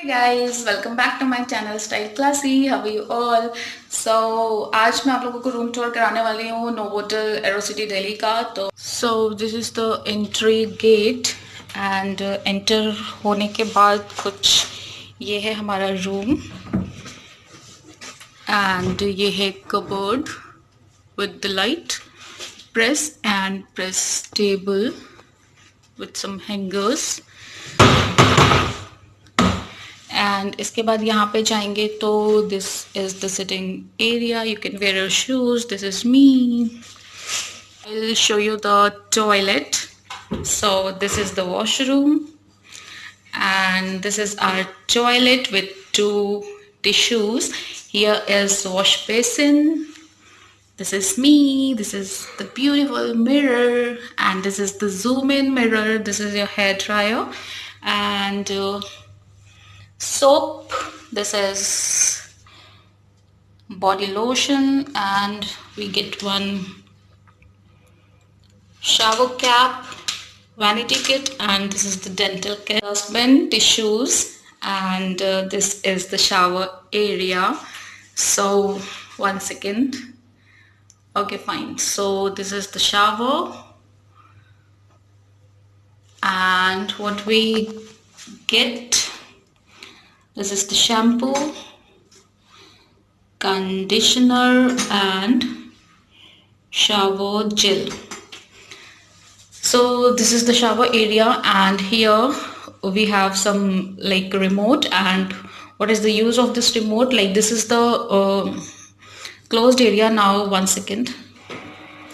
Hey guys, welcome back to my channel Style Classy. How are you all? So आज मैं आप लोगों को रूम टूर कराने वाली हूँ नोवोटेल एरोसिटी दिल्ली का। तो this is the entry gate and enter होने के बाद कुछ ये है हमारा रूम एंड ये है cupboard with the light, press and press table with some hangers. And इसके बाद यहाँ पे जाएंगे तो this is the sitting area. You can wear your shoes. This is me. I will show you the toilet. So this is the washroom and this is our toilet with two tissues. Here is wash basin. This is me. This is the beautiful mirror and this is the zoom in mirror. This is your hair dryer and soap. This is body lotion and we get one shower cap, vanity kit, and this is the dental care, dustbin, tissues, and this is the shower area. So one second. Okay, fine. So this is the shower and what we get, this is the shampoo, conditioner and shower gel. So this is the shower area and here we have some like remote. And what is the use of this remote? Like this is the closed area. Now one second.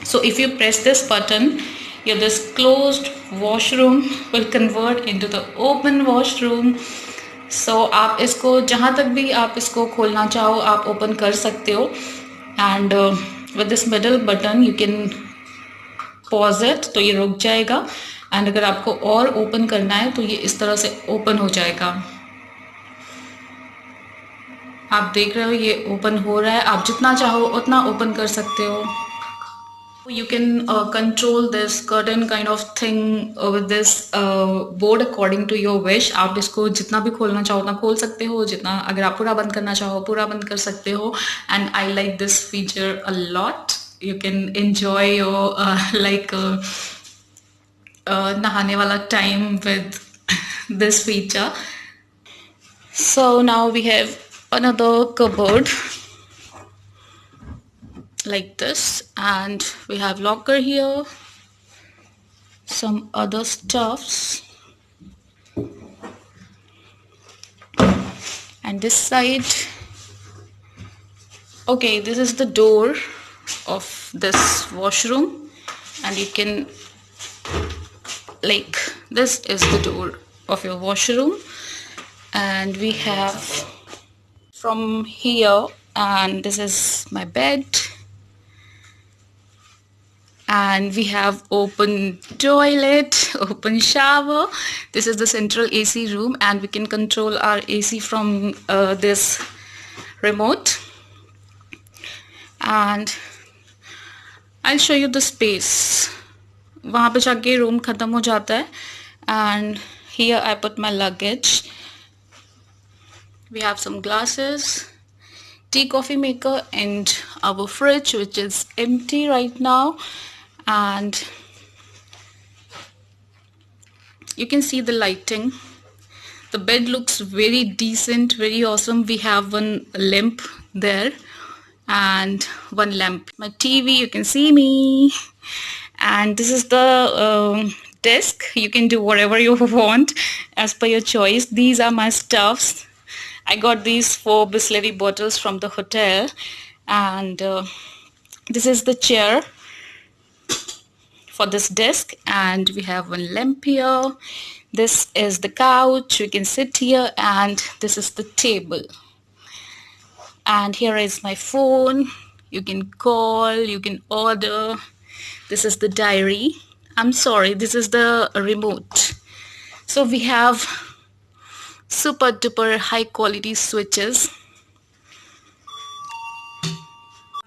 So if you press this button, this closed washroom will convert into the open washroom. So आप इसको जहाँ तक भी आप इसको खोलना चाहो आप ओपन कर सकते हो. And with this middle button you can pause it, तो ये रुक जाएगा. एंड अगर आपको और ओपन करना है तो ये इस तरह से ओपन हो जाएगा. आप देख रहे हो ये ओपन हो रहा है. आप जितना चाहो उतना ओपन कर सकते हो. You can control this curtain kind of thing with this board according to your wish. आप इसको जितना भी खोलना चाहो उतना खोल सकते हो. जितना अगर आप पूरा बंद करना चाहो पूरा बंद कर सकते हो. And I like this feature a lot. You can enjoy your like नहाने वाला time with this feature. So now we have another cupboard like this and we have locker here, some other stuffs, and this side. Okay, this is the door of this washroom and you can like this is the door of your washroom and we have from here, and this is my bed and we have open toilet, open shower. This is the central AC room and we can control our AC from this remote. And I'll show you the space. वहाँ पे जाके room ख़त्म हो जाता है. And here I put my luggage. We have some glasses, tea coffee maker, and our fridge which is empty right now. And you can see the lighting. The bed looks very decent, very awesome. We have one lamp there and one lamp. My TV, you can see me. And this is the desk. You can do whatever you want as per your choice. These are my stuffs. I got these 4 Bisleri bottles from the hotel. And this is the chair for this desk and we have one lamp here. This is the couch. You can sit here and this is the table. And here is my phone. You can call, you can order. This is the diary. I'm sorry, this is the remote. So we have super duper high quality switches.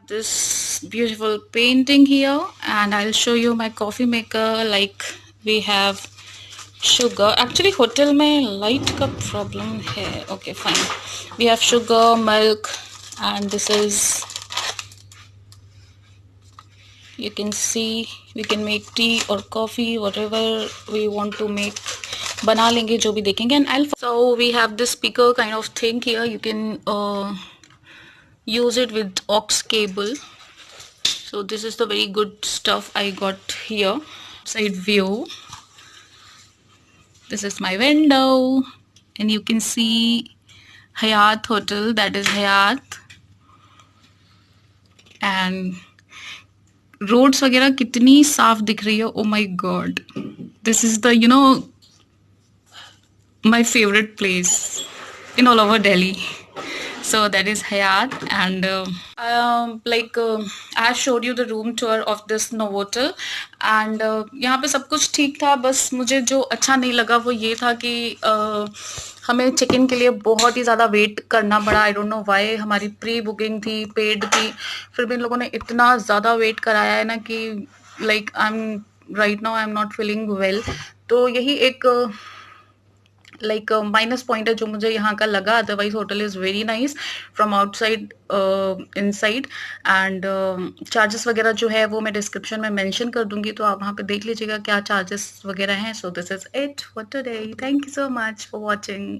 This beautiful painting here and I'll show you my coffee maker. Like we have sugar actually hotel में light का problem है. Okay fine. We have sugar, milk, and this is, you can see we can make tea or coffee, whatever we want to make. बना लेंगे जो भी देखेंगे. And I'll, so we have this speaker kind of thing here. You can use it with aux cable. So this is the very good stuff I got here. Side view. This is my window, and you can see Hyatt Hotel. That is Hyatt. And roads वगैरह कितनी साफ दिख रही है. Oh my god, this is the my favorite place in all over Delhi. So that is Hyatt, and I have showed you the room tour of this Novotel, and यहाँ पे सब कुछ ठीक था. बस मुझे जो अच्छा नहीं लगा वो ये था कि हमें चेक इन के लिए बहुत ही ज़्यादा वेट करना पड़ा. I don't know why. हमारी प्री बुकिंग थी, पेड थी, फिर भी इन लोगों ने इतना ज़्यादा वेट कराया है ना कि like I am right now I am not feeling well. तो यही एक माइनस पॉइंट है जो मुझे यहाँ का लगा. Otherwise hotel is very nice from outside inside. And charges वगैरह जो है वो मैं डिस्क्रिप्शन में मेंशन कर दूंगी, तो आप वहाँ पे देख लीजिएगा क्या चार्जेस वगैरह हैं. So this is it for today. Thank you so much for watching.